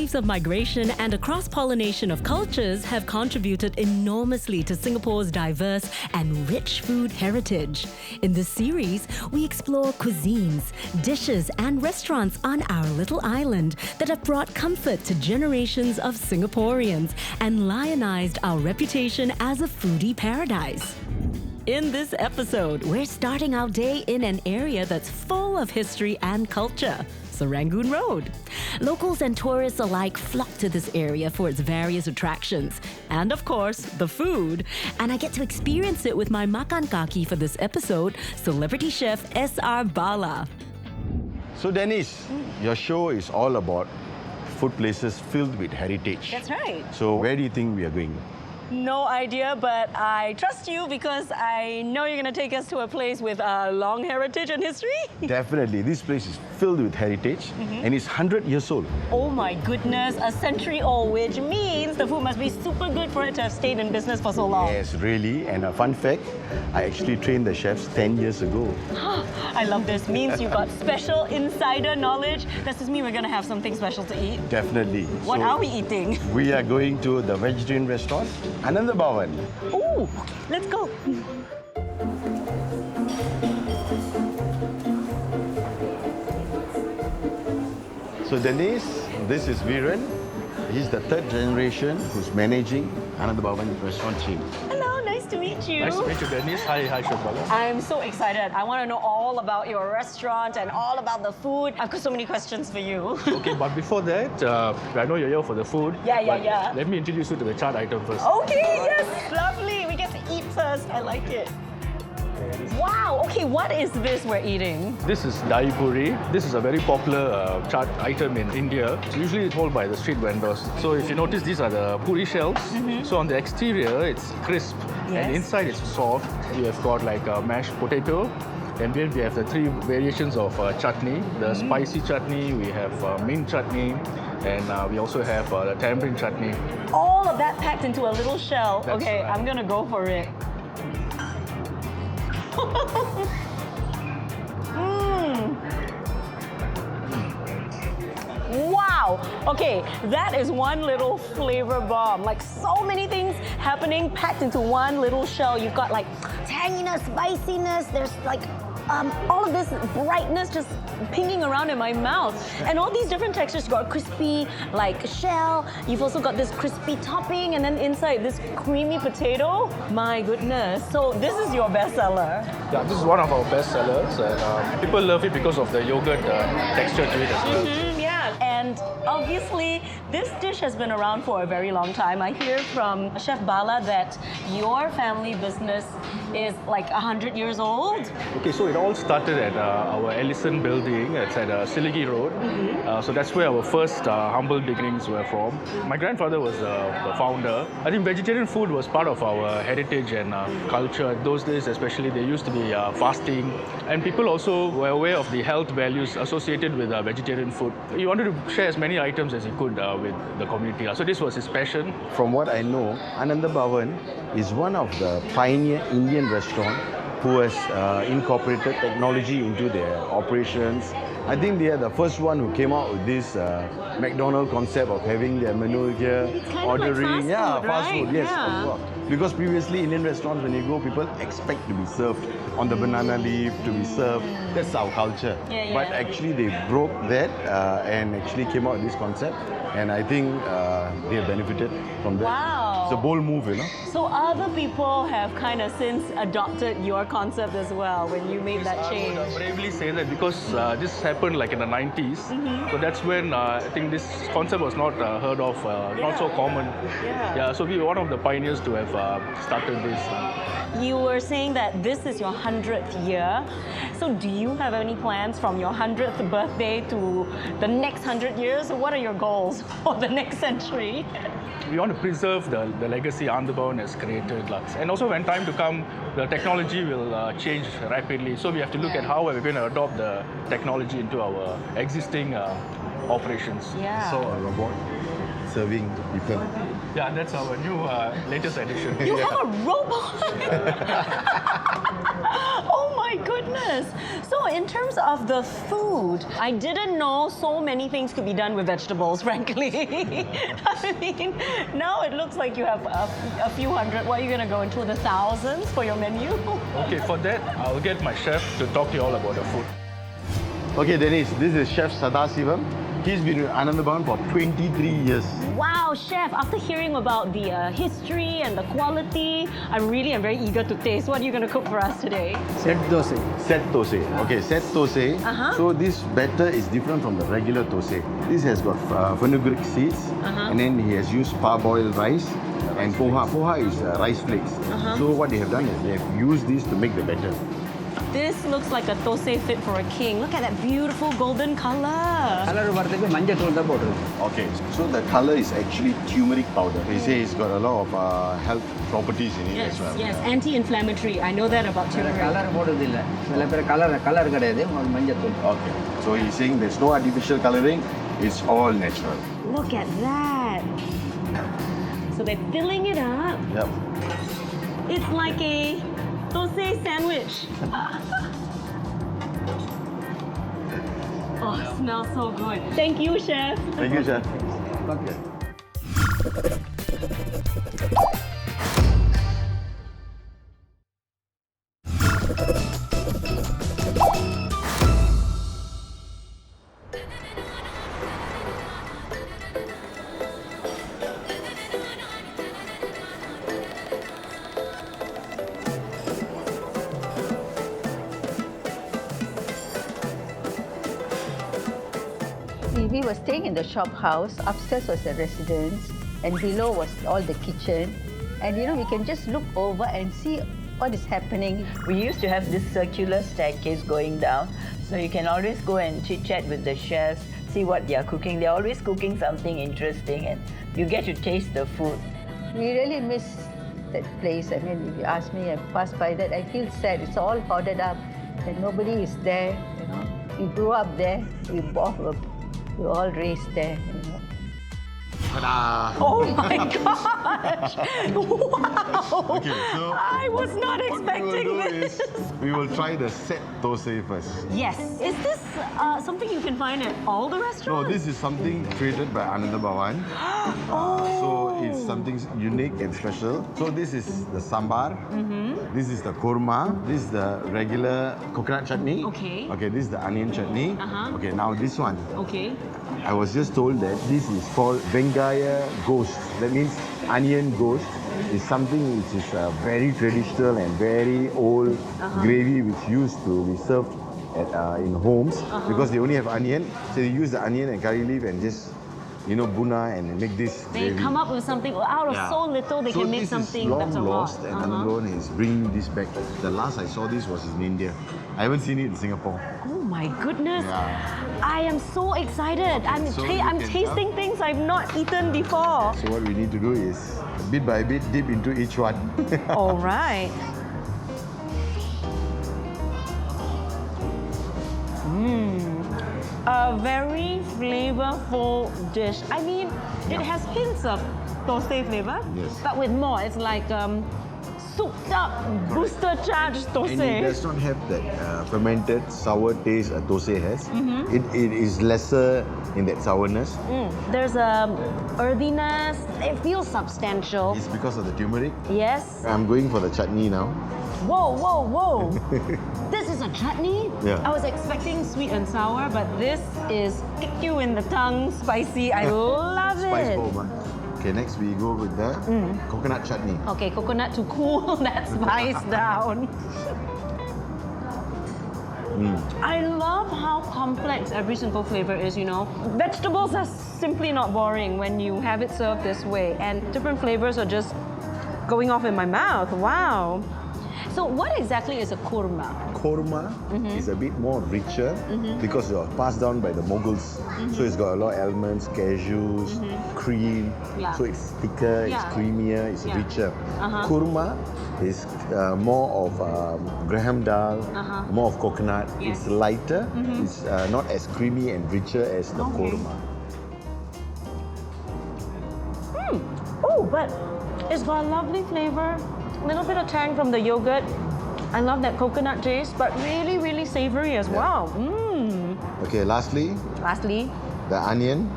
waves of migration and a cross-pollination of cultures have contributed enormously to Singapore's diverse and rich food heritage. In this series, we explore cuisines, dishes, and restaurants on our little island that have brought comfort to generations of Singaporeans and lionized our reputation as a foodie paradise. In this episode, we're starting our day in an area that's full of history and culture, Serangoon Road. Locals and tourists alike flock to this area for its various attractions. And of course, the food. And I get to experience it with my Makan Kaki for this episode, celebrity chef S.R. Bala. So Denise, your show is all about food places filled with heritage. That's right. So where do you think we are going? No idea, but I trust you because I know you're going to take us to a place with a long heritage and history. Definitely. This place is filled with heritage and it's 100 years old. Oh my goodness, a century old, which means the food must be super good for it to have stayed in business for so long. Yes, really. And a fun fact, I actually trained the chefs 10 years ago. I love this. Means you got special insider knowledge. Does this mean we're going to have something special to eat? Definitely. What are we eating? We are going to the vegetarian restaurant, Ananda Bhavan. Ooh, let's go. So Denise, this is Viren. He's the third generation who's managing Ananda Bhavan restaurant chain. Hello, nice to meet you. Nice to meet you, Denise. Hi, Chef Bala. I'm so excited. I want to know all about your restaurant and all about the food. I've got so many questions for you. Okay, but before that, I know you're here for the food. Yeah. Let me introduce you to the chart item first. Okay, yes, lovely. We get to eat first. I like it. Wow, okay, what is this we're eating? This is dahi puri. This is a very popular chaat item in India. It's usually sold by the street vendors. So if you notice, these are the puri shells. So on the exterior, it's crisp. Yes. And inside, it's soft. We have got like a mashed potato. And then we have the three variations of chutney. The spicy chutney, we have mint chutney, and we also have the tamarind chutney. All of that packed into a little shell. That's okay, right. I'm gonna go for it. Wow! Okay, that is one little flavor bomb. Like so many things happening packed into one little shell. You've got like tanginess, spiciness, there's like all of this brightness just pinging around in my mouth. And all these different textures. You've got crispy, like shell. You've also got this crispy topping, and then inside this creamy potato. My goodness. So this is your bestseller. Yeah, this is one of our best sellers, and people love it because of the yogurt texture to it as well. Yeah, and obviously this dish has been around for a very long time. I hear from Chef Bala that your family business is like 100 years old. Okay, so it all started at our Ellison building. It's at Siligi Road. So that's where our first humble beginnings were from. My grandfather was the founder. I think vegetarian food was part of our heritage and culture. Those days especially, there used to be fasting. And people also were aware of the health values associated with vegetarian food. He wanted to share as many items as he could with the community. So this was his passion. From what I know, Ananda Bhavan is one of the pioneer Indian restaurants who has incorporated technology into their operations. I think they are the first one who came out with this McDonald's concept of having their menu here, It's kind ordering. of like fast food, fast right? food, yes, Yeah. of course. Because previously Indian restaurants, when you go, people expect to be served on the banana leaf, to be served. That's our culture. Yeah. But actually they broke that and actually came out with this concept. And I think they have benefited from that. Wow. It's a bold move, you know. So other people have kind of since adopted your concept as well when you made that change. I would bravely say that because this happened like in the 90s. So that's when I think this concept was not heard of, not so common. Yeah. So we were one of the pioneers to have started this. You were saying that this is your 100th year. So do you have any plans from your 100th birthday to the next 100 years? What are your goals for the next century? We want to preserve the legacy Ananda Bhavan has created. And also when time to come, the technology will change rapidly. So we have to look at how we're going to adopt the technology into our existing operations. Yeah. So a robot serving people. Yeah, that's our new latest addition. You have a robot? Oh my goodness. So in terms of the food, I didn't know so many things could be done with vegetables, frankly. I mean, now it looks like you have a few hundred. What, are you going to go into the thousands for your menu? Okay, for that, I'll get my chef to talk to you all about the food. Okay, Denise, this is Chef Sadasivam. He's been with Ananda Bhavan for 23 years. Wow, chef, after hearing about the history and the quality, I really am very eager to taste. What are you going to cook for us today? Set dosa. Set thosai. Okay, set thosai. So this batter is different from the regular thosai. This has got fenugreek seeds, and then he has used parboiled rice and poha. Poha is rice flakes. So what they have done is they have used this to make the batter. This looks like a thosai fit for a king. Look at that beautiful golden color. Color varthukku manja thool da potrukku. Okay, so the color is actually turmeric powder. They say it's got a lot of health properties in it as well. Yes, anti-inflammatory. I know that about turmeric. Color போடுறதில்ல. சில பேர் color கிடையாது. மஞ்ச தூள். Okay, so he's saying there's no artificial coloring. It's all natural. Look at that. So they're filling it up. Yep. It's like a thosai sandwich. Oh, it smells so good. Thank you, chef. Thank you, chef. Okay. We were staying in the shop house. Upstairs was the residence, and below was all the kitchen. And you know, we can just look over and see what is happening. We used to have this circular staircase going down, so you can always go and chit-chat with the chefs, see what they are cooking. They're always cooking something interesting, and you get to taste the food. We really miss that place. I mean, if you ask me, I pass by that, I feel sad. It's all hoarded up, and nobody is there. You know, we grew up there. We all raised there. You know. Ta-da! Oh my gosh! Wow! Okay, so I was not expecting this. We will try the set thosai first. Yes. Is this something you can find at all the No, restaurants? this is something created by Ananda Bhavan. So it's something unique and special. So this is the sambar. This is the korma. This is the regular coconut chutney. Okay. Okay, this is the onion chutney. Okay, now this one. Okay. I was just told that this is called Vengaya ghost. That means onion ghost is something which is very traditional and very old gravy which used to be served at, in homes because they only have onion. So they use the onion and curry leaf and just, you know, buna and make this They gravy. come up with something out of so little. They can make something So that's this a is long lot. lost and Ananda Bhavan is bringing this back. The last I saw this was in India. I haven't seen it in Singapore. Oh my goodness! Yeah. I am so excited. I'm So you I'm can tasting things I've not eaten before. So what we need to do is bit by bit dip into each one. All right. A very flavorful dish. I mean, it has hints of thosai flavor, Yes. but with more. It's like souped up, booster charged And it thosai. does not have that fermented sour taste a thosai has. It is lesser in that sourness. There's a earthiness. It feels substantial. It's because of the turmeric. Yes. I'm going for the chutney now. Whoa, whoa, whoa. This is a chutney? Yeah. I was expecting sweet and sour, but this is kick you in the tongue, spicy. I love Spice it. bomb. Okay, next we go with the coconut chutney. Okay, coconut to cool that spice down. I love how complex every single flavor is, you know. Vegetables are simply not boring when you have it served this way, and different flavors are just going off in my mouth. Wow. So what exactly is a korma? Korma is a bit more richer because it was passed down by the Mughals. So it's got a lot of elements, cashews, cream. Yeah. So it's thicker, it's Yeah. creamier, it's Yeah. richer. Korma is more of graham dal, more of coconut. Yes. It's lighter. It's not as creamy and richer as the korma. Oh, but it's got a lovely flavor. A little bit of tang from the yogurt. I love that coconut taste, but really, really savory as well. Okay, lastly, the onion.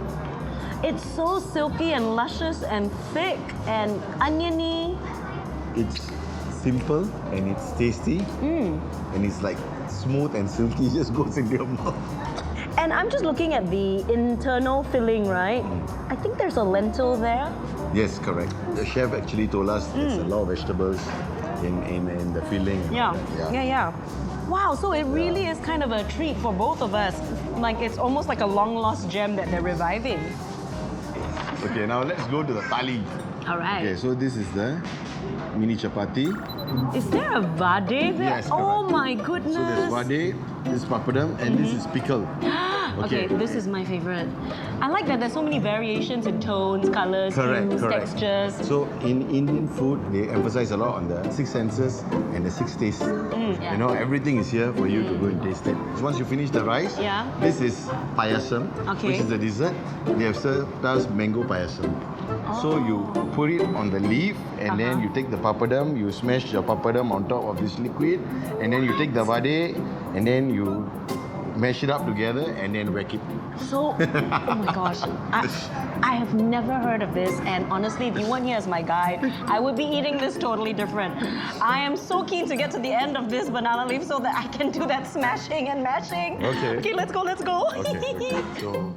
It's so silky and luscious and thick and oniony. It's simple and it's tasty. And it's like smooth and silky, it just goes into your mouth. And I'm just looking at the internal filling, right? I think there's a lentil there. Yes, correct. The chef actually told us there's a lot of vegetables in the filling. Yeah. Wow, so it really is kind of a treat for both of us. Like it's almost like a long lost gem that they're reviving. Okay, now let's go to the thali. All right. Okay, so this is the mini chapati. Is there a vade there? Yes, oh correct. my goodness. So there's vade, this is papadum, and this is pickle. Okay, this is my favorite. I like that there's so many variations in tones, colors, hues, textures. So in Indian food, they emphasize a lot on the 6 senses and the 6 tastes. You know, everything is here for you to go and taste it. So once you finish the rice, this is payasam, which is the dessert. They have served us mango payasam. So you put it on the leaf and then you take the papadum, you smash your papadum on top of this liquid, and then you take the vade and then you mash it up together and then whack it. So, oh my gosh, I have never heard of this, and honestly, if you weren't here as my guide, I would be eating this totally different. I am so keen to get to the end of this banana leaf so that I can do that smashing and mashing. Okay, let's go. Okay. So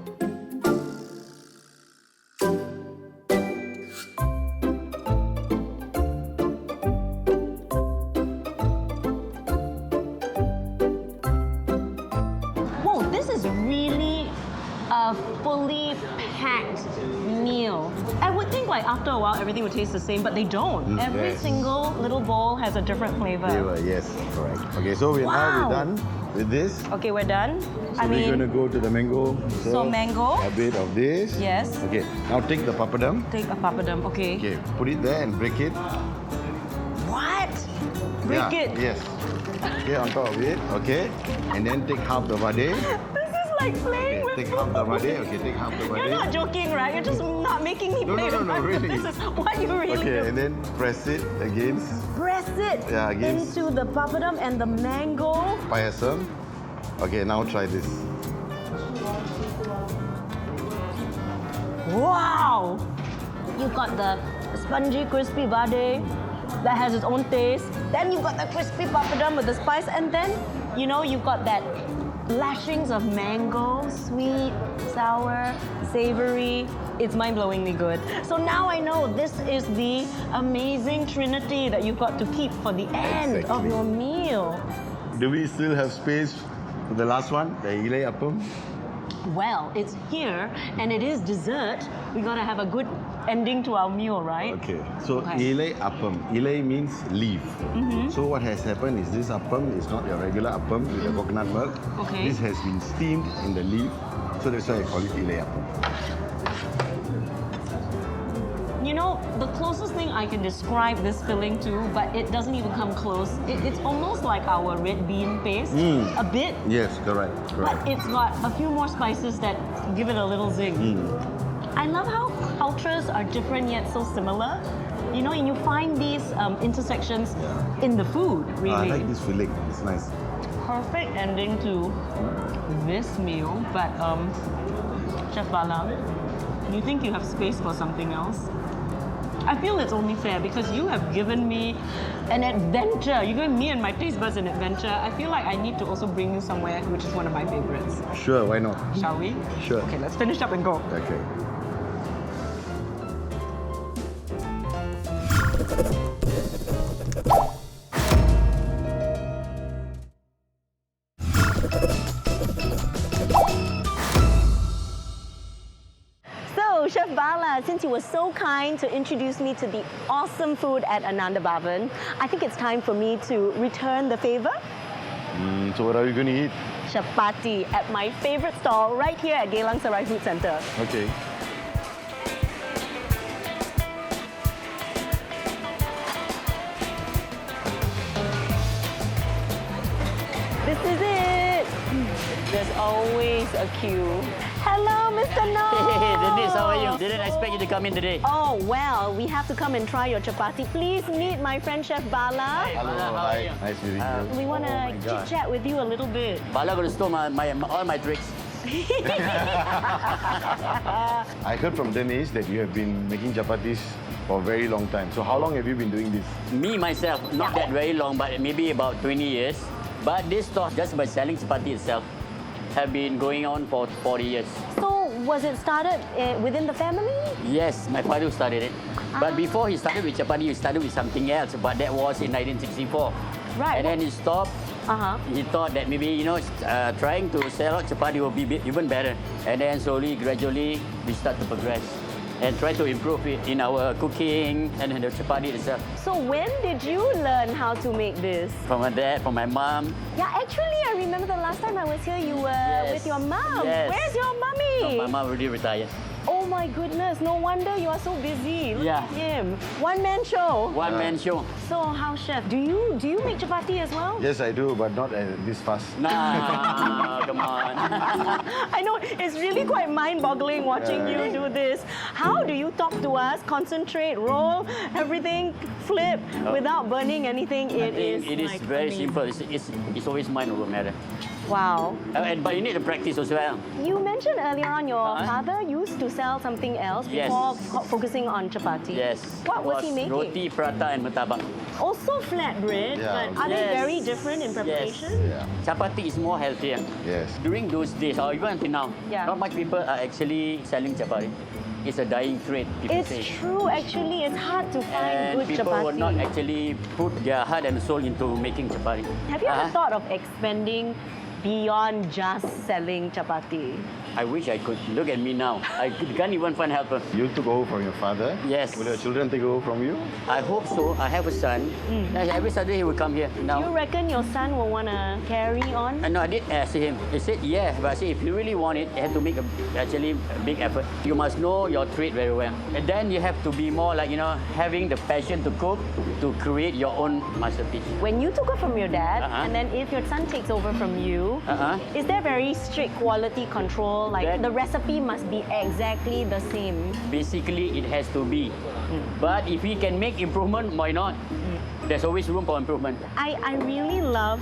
fully packed meal. I would think like after a while everything would taste the same, but they don't. Every single little bowl has a different flavor. Yes, correct. Okay, so now we're done with this. Okay, we're done. So we're going to go to the mango. So mango. A bit of this. Yes. Okay, now take the papadum. Take a papadum, okay. Okay, put it there and break it. What? Break it? Yes. Okay, on top of it. Okay, and then take half the vade. Like playing with take half the vade. Okay, take half the vade. You're not joking, right? You're just not making me play with really. This is what you really do. Okay, and then press it against. Press it into the papadum and the mango. Payasam. Okay, now try this. Wow! You've got the spongy, crispy vade that has its own taste. Then you've got the crispy papadum with the spice, and then, you know, you've got that lashings of mango, sweet, sour, savory. It's mind-blowingly good. So now I know this is the amazing trinity that you've got to keep for the end of your meal. Do we still have space for the last one, the ilai appam? Well, it's here and it is dessert. We gotta have a good ending to our meal, right? Okay. So ilai appam. Ilai means leaf. So what has happened is this appam is not your regular appam with the coconut milk. Okay. This has been steamed in the leaf. So that's why I call it ilai appam. You know, the closest thing I can describe this filling to, but it doesn't even come close. It's almost like our red bean paste, a bit. Yes, correct. But it's got a few more spices that give it a little zing. I love how cultures are different yet so similar. You know, and you find these intersections in the food, really. I like this filling. It's nice. Perfect ending to this meal, but Chef Bala, do you think you have space for something else? I feel it's only fair because you have given me an adventure. You've given me and my taste buds an adventure. I feel like I need to also bring you somewhere which is one of my favorites. Sure, why not? Shall we? Sure. Okay, let's finish up and go. Okay. Chef Bala, since you were so kind to introduce me to the awesome food at Ananda Bhavan, I think it's time for me to return the favor. So what are you going to eat? Chapati at my favorite stall right here at Geylang Serai Food Centre. Okay. This is it. There's always a queue. Hello, Mr. No. Hey, Denise, how are you? Didn't expect you to come in today. Oh, well, we have to come and try your chapati. Please meet my friend Chef Bala. Hello, hi. Nice meeting you. We want to chit-chat with you a little bit. Bala going to steal all my tricks. I heard from Denise that you have been making chapatis for a very long time. So how long have you been doing this? Me, myself, not that very long, but maybe about 20 years. But this store, just by selling chapati itself, have been going on for 40 years. So, was it started within the family? Yes, my father started it. But before he started with chapati, he started with something else. But that was in 1964. Right. And then he stopped. He thought that maybe, trying to sell out chapati will be even better. And then slowly, gradually, we start to progress and try to improve it in our cooking and the chapati itself. So when did you learn how to make this? From my dad, from my mom. Yeah, actually, I remember the last time I was here, you were with your mom. Yes. Where's your mummy? No, my mom already retired. Oh my goodness, no wonder you are so busy. Look Yeah. at him. One-man show. One-man show. So, how, Chef? Do you make chapati as well? Yes, I do, but not this fast. Nah, come on. I know, it's really quite mind-boggling watching you do this. How do you talk to us, concentrate, roll, everything, flip, without burning anything? It is like very amazing. simple. It's always mind over matter. Wow. But you need to practice as well. You mentioned earlier on your father used to sell something else Yes. before focusing on chapati. Yes. What was he making? Roti, prata, and murtabak. Also flatbread, Yeah. but are they Yes. very different in preparation? Yeah. Chapati is more healthier. Yes. During those days, or even until now, Yeah. not much people are actually selling chapati. It's a dying trade, people It's say. true, actually. It's hard to find And good people chapati. will not actually put their heart and soul into making chapati. Have you ever thought of expanding beyond just selling chapati? I wish I could. Look at me now. I can't even find helper. You took over from your father. Yes. Will your children take over from you? I hope so. I have a son. Every Saturday he will come here. Do you Now, reckon your son will want to carry on? no, I did ask him. He said, yeah, but I said, if you really want it, you have to make a big effort. You must know your trade very well. And then you have to be more like, having the passion to cook, to create your own masterpiece. When you took over from your dad, Uh-huh. and then if your son takes over from you, is there very strict quality control? Like That- the recipe must be exactly the same. Basically, it has to be. But if we can make improvement, why not? There's always room for improvement. I really love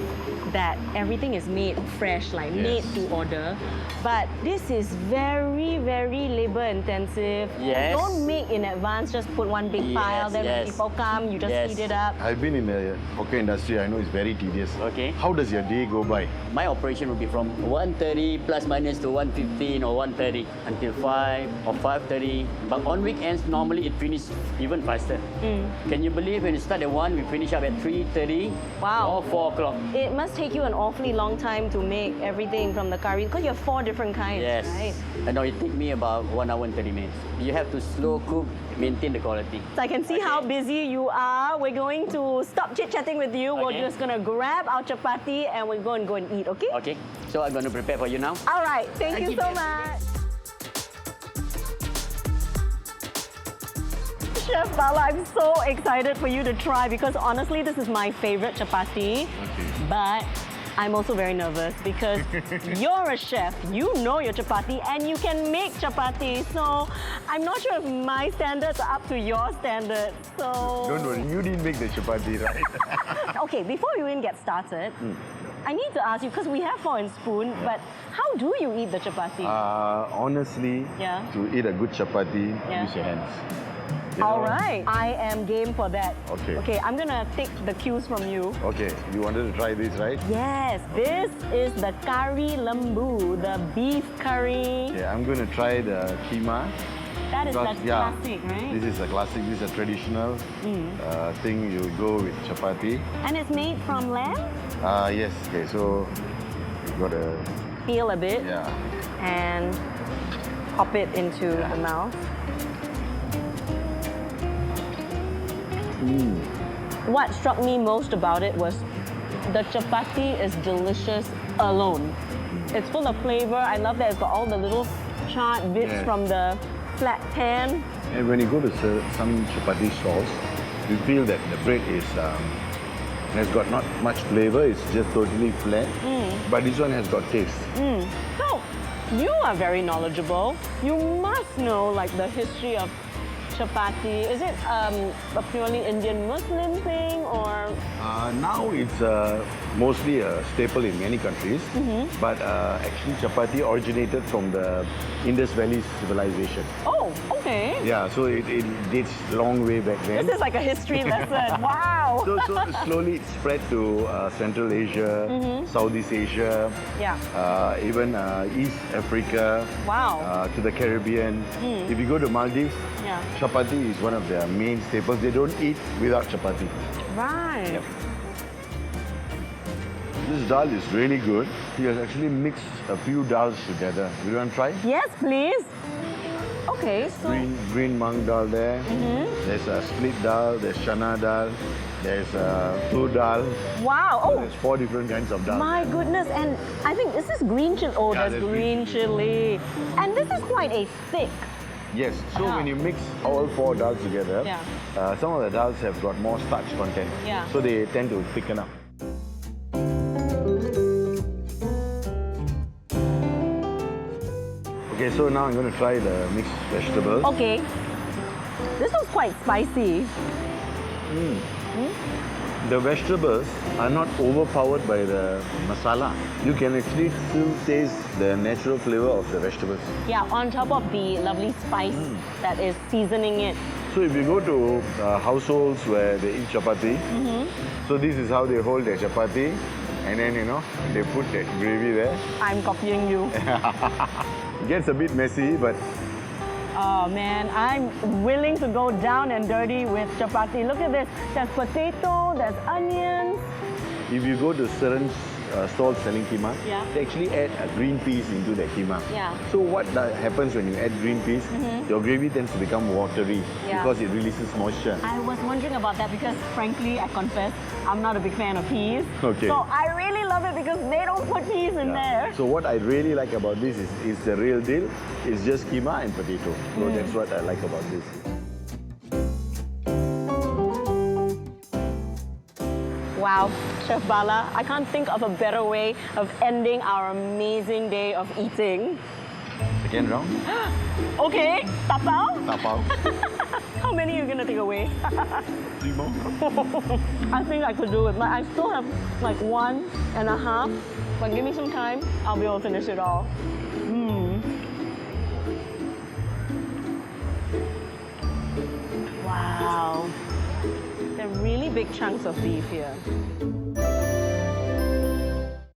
that everything is made fresh, like made to order. But this is very, very labor intensive. Yes. Don't make in advance, just put one big pile, then when yes. people come, you just Yes. heat it up. I've been in the hawker industry. I know it's very tedious. Okay. How does your day go by? My operation will be from 1:30 plus minus to 1:15 or 1:30 until 5 or 5:30. But on weekends, normally it finishes even faster. Can you believe when you start at 1, we finish up at 3:30 Wow. or 4 o'clock? It must take you an awfully long time to make everything from the curry, because you have 4 different kinds, Yes. right? And now it takes me about 1 hour and 30 minutes. You have to slow cook, maintain the quality. So I can see how busy you are. We're going to stop chit-chatting with you. We're Okay. just going to grab our chapati and we're going to go and eat, okay? Okay, so I'm going to prepare for you now. All right. Thank you so Thank you. much. Chef Bala, I'm so excited for you to try because honestly, this is my favorite chapati. But I'm also very nervous because you're a chef, you know your chapati and you can make chapati. So I'm not sure if my standards are up to your standards. So Don't worry, you didn't make the chapati, right? okay, before we even get started, I need to ask you because we have fork and spoon, but how do you eat the chapati? Honestly, Yeah. to eat a good chapati, Yeah. use your hands. You All know? right, I am game for that. Okay. Okay, I'm gonna take the cues from you. Okay, you wanted to try this, right? Yes, this is the kari lembu, the beef curry. Yeah, I'm going to try the keema. That is Because, the classic, right? This is a classic, this is a traditional thing you go with chapati. And it's made from lamb. Yes, okay, so you got to, Peel a bit yeah. and pop it into the mouth. What struck me most about it was the chapati is delicious alone. It's full of flavor. I love that it's got all the little charred bits Yeah. from the flat pan. And when you go to some chapati stalls, you feel that the bread is has got not much flavor. It's just totally flat. But this one has got taste. So, you are very knowledgeable. You must know like the history of chapati. Is it a purely Indian Muslim thing or? Now it's mostly a staple in many countries. But actually chapati originated from the Indus Valley civilization. Oh, okay. Yeah, so it dates long way back then. This is like a history lesson. Wow. So slowly it spread to Central Asia, Southeast Asia, even East Africa, to the Caribbean. If you go to Maldives, chapati is one of their main staples. They don't eat without chapati. Right. This dal is really good. He has actually mixed a few dals together. You want to try? Yes, please. Okay, so... Green mung dal there. There's a split dal, there's chana dal, there's tur dal. Wow. So there's 4 different kinds of dal. My goodness, and I think this is green chili. Oh, Yeah, there's there's green chili. And this is quite a thick. Yes, so when you mix all 4 dals together, some of the dals have got more starch content. So they tend to thicken up. Okay, so now I'm going to try the mixed vegetables. Okay. This was quite spicy. The vegetables are not overpowered by the masala. You can actually still taste the natural flavor of the vegetables. Yeah, on top of the lovely spice that is seasoning it. So if you go to households where they eat chapati, so this is how they hold their chapati, and then, you know, they put that gravy there. I'm copying you. It gets a bit messy, but... Oh man, I'm willing to go down and dirty with chapati. Look at this. There's potato, there's onions. If you go to certain stalls selling keema, Yeah. they actually add green peas into their keema. Yeah. So what happens when you add green peas, your gravy tends to become watery Yeah. because it releases moisture. I was wondering about that because, frankly, I confess, I'm not a big fan of peas. Okay. So I really love it because they don't put peas in there. So what I really like about this is the real deal. It's just keema and potato. So that's what I like about this. Wow, Chef Bala, I can't think of a better way of ending our amazing day of eating. Second round, Okay, tapao? tapao. How many are you gonna take away? 3 more. I think I could do it, but I still have like 1.5. But give me some time, I'll be able to finish it all. Wow. They're really big chunks of beef here.